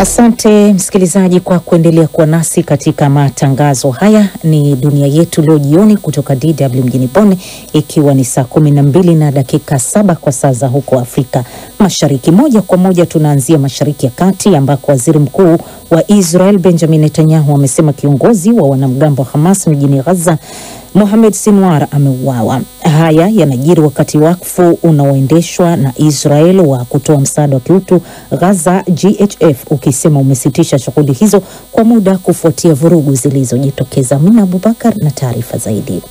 Asante msikilizaji kwa kuendelea kuwa nasi katika matangazo haya. Ni Dunia Yetu leo jioni kutoka DW mjini Bonn, ikiwa ni saa 12:07 kwa saa za huko Afrika Mashariki. Moja kwa moja tunaanzia Mashariki ya Kati ambako Waziri Mkuu wa Israel Benjamin Netanyahu amesema kiongozi wa wanamgambo wa Hamas mjini Gaza Mohamed Sinwar ameuawa. Haya yanajiri wakati wakfu unaoendeshwa na Israel wa kutoa msaada wa kiutu Gaza GHF ukisema umesitisha shughuli hizo kwa muda kufuatia vurugu zilizojitokeza. Mina Abubakar na taarifa zaidi.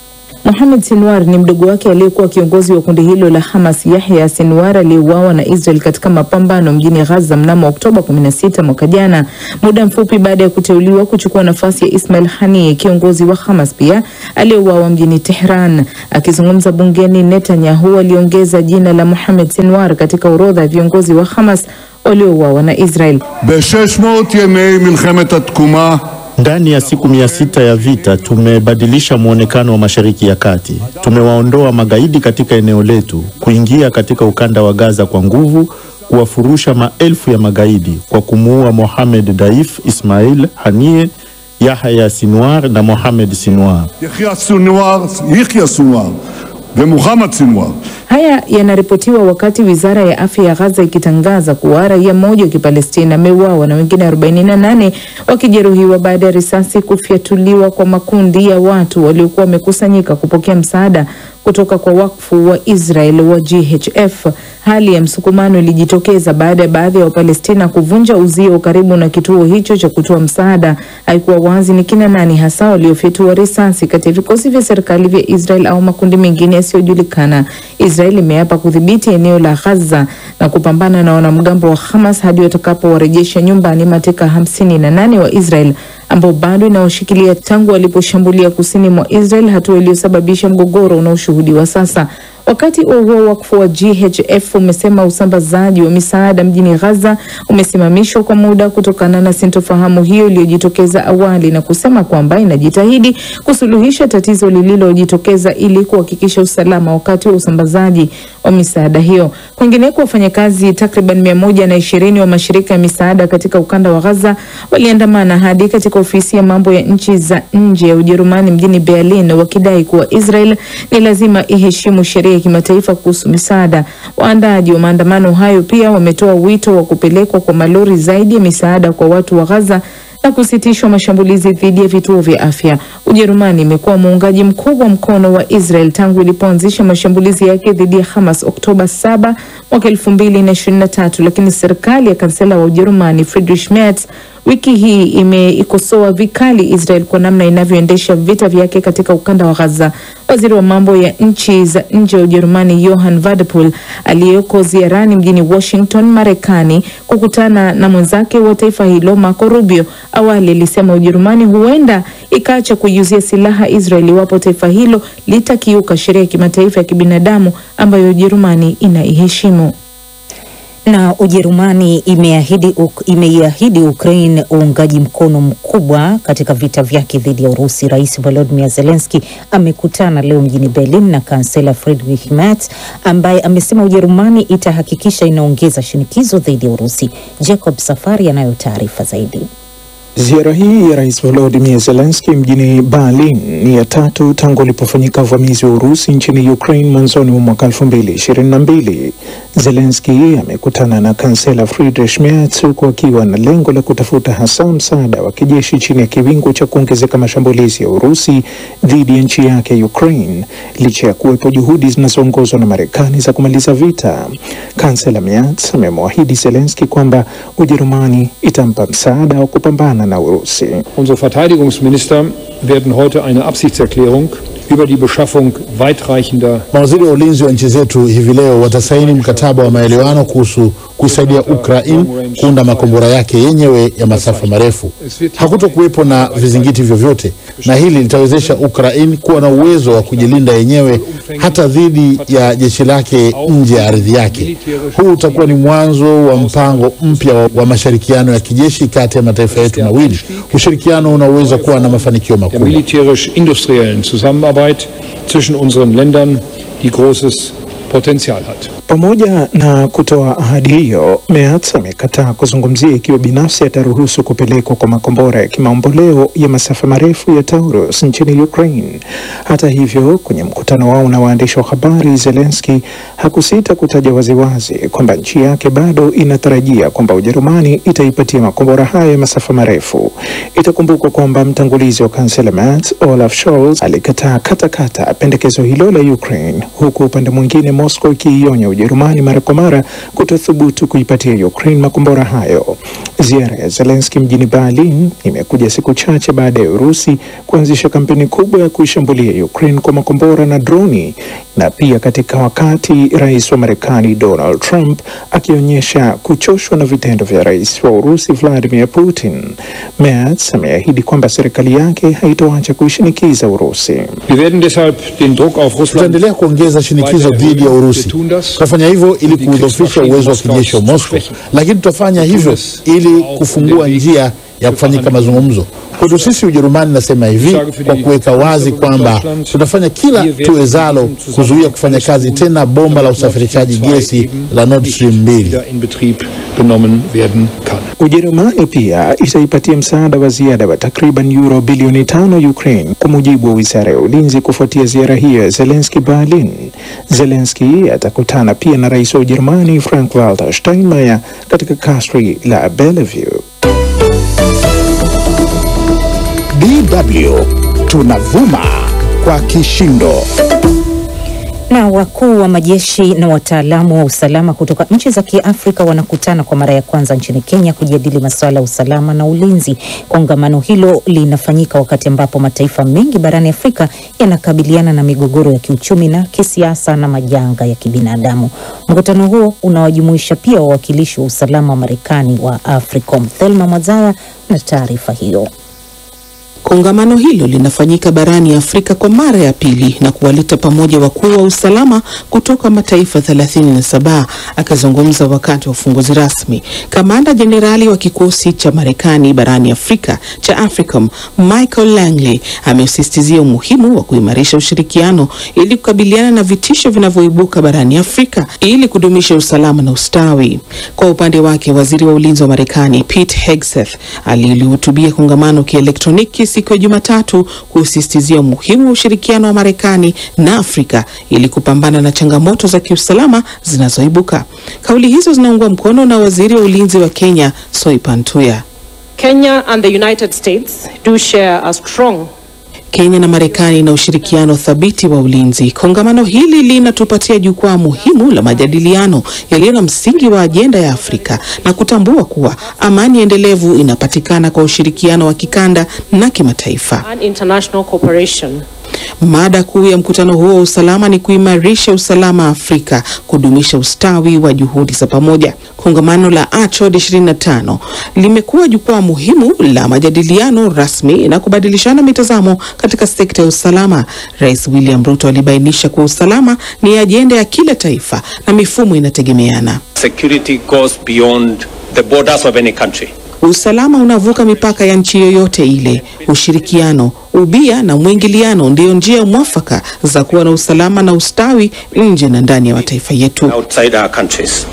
Mohamed Sinwar ni mdogo wake aliyekuwa kiongozi wa kundi hilo la Hamas. Yahya Sinwar aliuawa na Israel katika mapambano mjini Gaza mnamo Oktoba 16 mwaka jana, muda mfupi baada ya kuteuliwa kuchukua nafasi ya Ismail Haniyeh, kiongozi wa Hamas pia aliyeuawa mjini Tehran. Akizungumza bungeni, Netanyahu aliongeza jina la Mohamed Sinwar katika orodha ya viongozi wa Hamas waliouawa na Israel. Ndani ya siku 600 ya vita tumebadilisha muonekano wa Mashariki ya Kati. Tumewaondoa magaidi katika eneo letu, kuingia katika ukanda wa Gaza kwa nguvu, kuwafurusha maelfu ya magaidi kwa kumuua Mohamed Daif, Ismail Haniyeh, Yahya Sinwar na Mohamed Sinwar. Yahya Sinwar na Mohamed Sinwar. Haya yanaripotiwa wakati Wizara ya Afya ya Gaza ikitangaza kuwa raia mmoja wa Kipalestina ameuawa na wengine 48 wakijeruhiwa baada ya risasi kufyatuliwa kwa makundi ya watu waliokuwa wamekusanyika kupokea msaada kutoka kwa wakfu wa Israel wa GHF. Hali ya msukumano ilijitokeza baada ya baadhi ya Wapalestina kuvunja uzio karibu na kituo hicho cha kutoa msaada. Haikuwa wazi ni kina nani hasa waliofyatua risasi, kati ya vikosi vya serikali vya Israel au makundi mengine yasiyojulikana. Israel imeapa kudhibiti eneo la Gaza na kupambana na wanamgambo wa Hamas hadi watakapowarejesha nyumbani mateka 58 wa Israel ambao bado inawashikilia tangu waliposhambulia kusini mwa Israel, hatua iliyosababisha mgogoro unaoshuhudiwa sasa. Wakati huo wakfu wa GHF umesema usambazaji wa misaada mjini Gaza umesimamishwa kwa muda kutokana na sintofahamu hiyo iliyojitokeza awali, na kusema kwamba inajitahidi kusuluhisha tatizo lililojitokeza ili kuhakikisha usalama wakati wa usambazaji wa misaada hiyo. Kwingineko, wafanyakazi takriban 120 wa mashirika ya misaada katika ukanda wa Gaza waliandamana hadi katika ofisi ya mambo ya nchi za nje ya Ujerumani mjini Berlin, wakidai kuwa Israel ni lazima iheshimu sheria ya kimataifa kuhusu misaada. Waandaaji wa maandamano hayo pia wametoa wito wa kupelekwa kwa malori zaidi ya misaada kwa watu wa Gaza na kusitishwa mashambulizi dhidi ya vituo vya afya. Ujerumani imekuwa muungaji mkubwa mkono wa Israel tangu ilipoanzisha mashambulizi yake dhidi ya Hamas Oktoba 7 mwaka 2023, lakini serikali ya kansela wa Ujerumani Friedrich Merz wiki hii imeikosoa vikali Israel kwa namna inavyoendesha vita vyake katika ukanda wa Gaza. Waziri wa mambo ya nchi za nje wa Ujerumani Johann Wadephul aliyeko ziarani mjini Washington, Marekani, kukutana na mwenzake wa taifa hilo Marco Rubio, awali alisema Ujerumani huenda ikaacha kuiuzia silaha Israel iwapo taifa hilo litakiuka sheria ya kimataifa ya kibinadamu ambayo Ujerumani inaiheshimu. Na Ujerumani imeiahidi Ukraine uungaji mkono mkubwa katika vita vyake dhidi ya Urusi. Rais Volodymyr Zelensky amekutana leo mjini Berlin na kansela Friedrich Merz ambaye amesema Ujerumani itahakikisha inaongeza shinikizo dhidi ya Urusi. Jacob Safari anayo taarifa zaidi. Ziara hii ya Rais Volodymyr Zelensky mjini Berlin ni ya tatu tangu ulipofanyika uvamizi wa Urusi nchini Ukraine mwanzoni mwa mwaka 2022. Zelensky amekutana na kansela Friedrich Merz huku akiwa na lengo la kutafuta hasa msaada wa kijeshi chini ya kiwingu cha kuongezeka mashambulizi ya Urusi dhidi ya nchi yake Ukraine, licha ya kuwepo juhudi zinazoongozwa na Marekani za kumaliza vita. Kansela Merz amemwahidi Zelensky kwamba Ujerumani itampa msaada wa kupambana na Urusi. Unsere Verteidigungsminister werden heute eine Absichtserklärung über die Beschaffung weitreichender. Mawaziri wa ulinzi wa nchi zetu hivi leo watasaini mkataba wa maelewano kuhusu kusaidia Ukraine kuunda makombora yake yenyewe ya masafa marefu. Hakutokuwepo na vizingiti vyovyote, na hili litawezesha Ukraine kuwa na uwezo wa kujilinda yenyewe hata dhidi ya jeshi lake nje ya ardhi yake. Huu utakuwa ni mwanzo wa mpango mpya wa mashirikiano ya kijeshi kati ya mataifa yetu mawili. Ushirikiano unaweza kuwa na mafanikio makubwa. Militärisch-industriellen Zusammenarbeit zwischen unseren Ländern, die Großes Potenzial hat. Pamoja na kutoa ahadi hiyo, Merz amekataa kuzungumzia ikiwa binafsi ataruhusu kupelekwa kwa makombora ya kimaomboleo ya masafa marefu ya Taurus nchini Ukraine. Hata hivyo, kwenye mkutano wao na waandishi wa habari, Zelensky hakusita kutaja waziwazi kwamba nchi yake bado inatarajia kwamba Ujerumani itaipatia makombora hayo ya masafa marefu. Itakumbukwa kwamba mtangulizi wa kansela Merz, Olaf Scholz, alikataa katakata pendekezo hilo la Ukraine, huku upande mwingine Moscow ikiionya Ujerumani mara kwa mara kutothubutu kuipatia Ukraine makombora hayo. Ziara ya Zelensky mjini Berlin imekuja siku chache baada ya Urusi kuanzisha kampeni kubwa ya kuishambulia Ukraine kwa makombora na droni, na pia katika wakati rais wa Marekani Donald Trump akionyesha kuchoshwa na vitendo vya rais wa Urusi Vladimir Putin. Merz ameahidi kwamba serikali yake haitoacha kuishinikiza Urusi. Tutaendelea kuongeza shinikizo dhidi ya Urusi. Tutafanya hivyo ili kuudhofisha uwezo wa kijeshi wa Moscow, lakini tutafanya hivyo ili kufungua njia ya kufanyika mazungumzo. Kwetu sisi Ujerumani, nasema hivi kwa kuweka wazi kwamba tutafanya kila tuwezalo kuzuia kufanya kazi tena bomba la usafirishaji gesi la Nord Stream 2. Ujerumani pia itaipatia msaada wa ziada wa takriban euro bilioni 5 Ukraine, kwa mujibu wa Wizara ya Ulinzi, kufuatia ziara hiyo ya Zelensky Berlin. Zelensky atakutana pia na rais wa Ujerumani Frank-Walter Steinmeier katika kasri la Bellevue. DW tunavuma kwa kishindo. Na wakuu wa majeshi na wataalamu wa usalama kutoka nchi za Kiafrika wanakutana kwa mara ya kwanza nchini Kenya kujadili masuala ya usalama na ulinzi. Kongamano hilo linafanyika wakati ambapo mataifa mengi barani Afrika yanakabiliana na migogoro ya kiuchumi na kisiasa na majanga ya kibinadamu. Mkutano huo unawajumuisha pia wawakilishi wa usalama wa Marekani wa AFRICOM. Thelma Mwazaya na taarifa hiyo. Kongamano hilo linafanyika barani Afrika kwa mara ya pili na kuwaleta pamoja wakuu wa usalama kutoka mataifa 37. Akizungumza wakati wa ufunguzi rasmi, Kamanda Jenerali wa kikosi cha Marekani barani Afrika cha AFRICOM, Michael Langley, amesisitizia umuhimu wa kuimarisha ushirikiano ili kukabiliana na vitisho vinavyoibuka barani Afrika ili kudumisha usalama na ustawi. Kwa upande wake, Waziri wa Ulinzi wa Marekani Pete Hegseth alilihutubia kongamano kielektroniki siku ya Jumatatu kusisitizia umuhimu wa ushirikiano wa Marekani na Afrika ili kupambana na changamoto za kiusalama zinazoibuka. Kauli hizo zinaungwa mkono na Waziri wa Ulinzi wa Kenya Soipan Tuya. Kenya and the United States do share a strong Kenya na Marekani na ushirikiano thabiti wa ulinzi. Kongamano hili linatupatia jukwaa muhimu la majadiliano yaliyo na msingi wa ajenda ya Afrika na kutambua kuwa amani endelevu inapatikana kwa ushirikiano wa kikanda na kimataifa. International cooperation. Mada kuu ya mkutano huo wa usalama ni kuimarisha usalama Afrika, kudumisha ustawi wa juhudi za pamoja. Kongamano la ACHOD 25 limekuwa jukwaa muhimu la majadiliano rasmi na kubadilishana mitazamo katika sekta ya usalama. Rais William Ruto alibainisha kuwa usalama ni ajenda ya kila taifa na mifumo inategemeana. Security goes beyond the borders of any country. Usalama unavuka mipaka ya nchi yoyote ile. Ushirikiano, ubia na mwingiliano ndio njia mwafaka za kuwa na usalama na ustawi nje na ndani ya mataifa yetu. Outside our countries.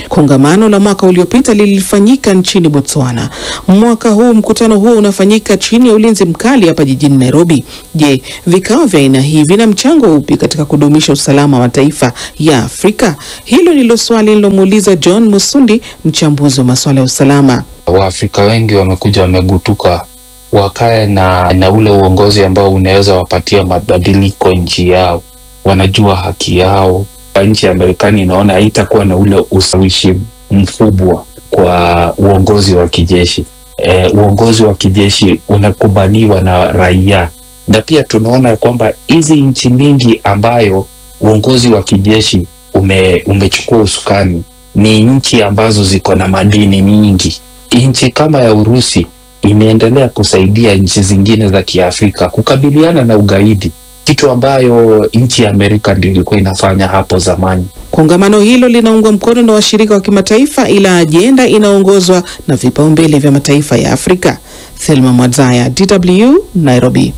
Kongamano la mwaka uliopita lilifanyika nchini Botswana. Mwaka huu mkutano huo unafanyika chini ya ulinzi mkali hapa jijini Nairobi. Je, vikao vya aina hii vina mchango upi katika kudumisha usalama wa mataifa ya Afrika? Hilo ndilo swali nilomuuliza John Musundi, mchambuzi wa masuala ya usalama. Waafrika wengi wamekuja wamegutuka, wakae na ule uongozi ambao unaweza wapatia mabadiliko nchi yao. Wanajua haki yao. Nchi ya Marekani inaona haitakuwa na ule ushawishi mkubwa kwa uongozi wa kijeshi. Uongozi wa kijeshi unakubaliwa na raia. Na pia tunaona kwamba hizi nchi mingi ambayo uongozi wa kijeshi umechukua usukani ni nchi ambazo ziko na madini mingi. Nchi kama ya Urusi imeendelea kusaidia nchi zingine za Kiafrika kukabiliana na ugaidi, kitu ambayo nchi ya Amerika ndio ilikuwa inafanya hapo zamani. Kongamano hilo linaungwa mkono na washirika wa kimataifa, ila ajenda inaongozwa na vipaumbele vya mataifa ya Afrika. Thelma Mwazaya, DW, Nairobi.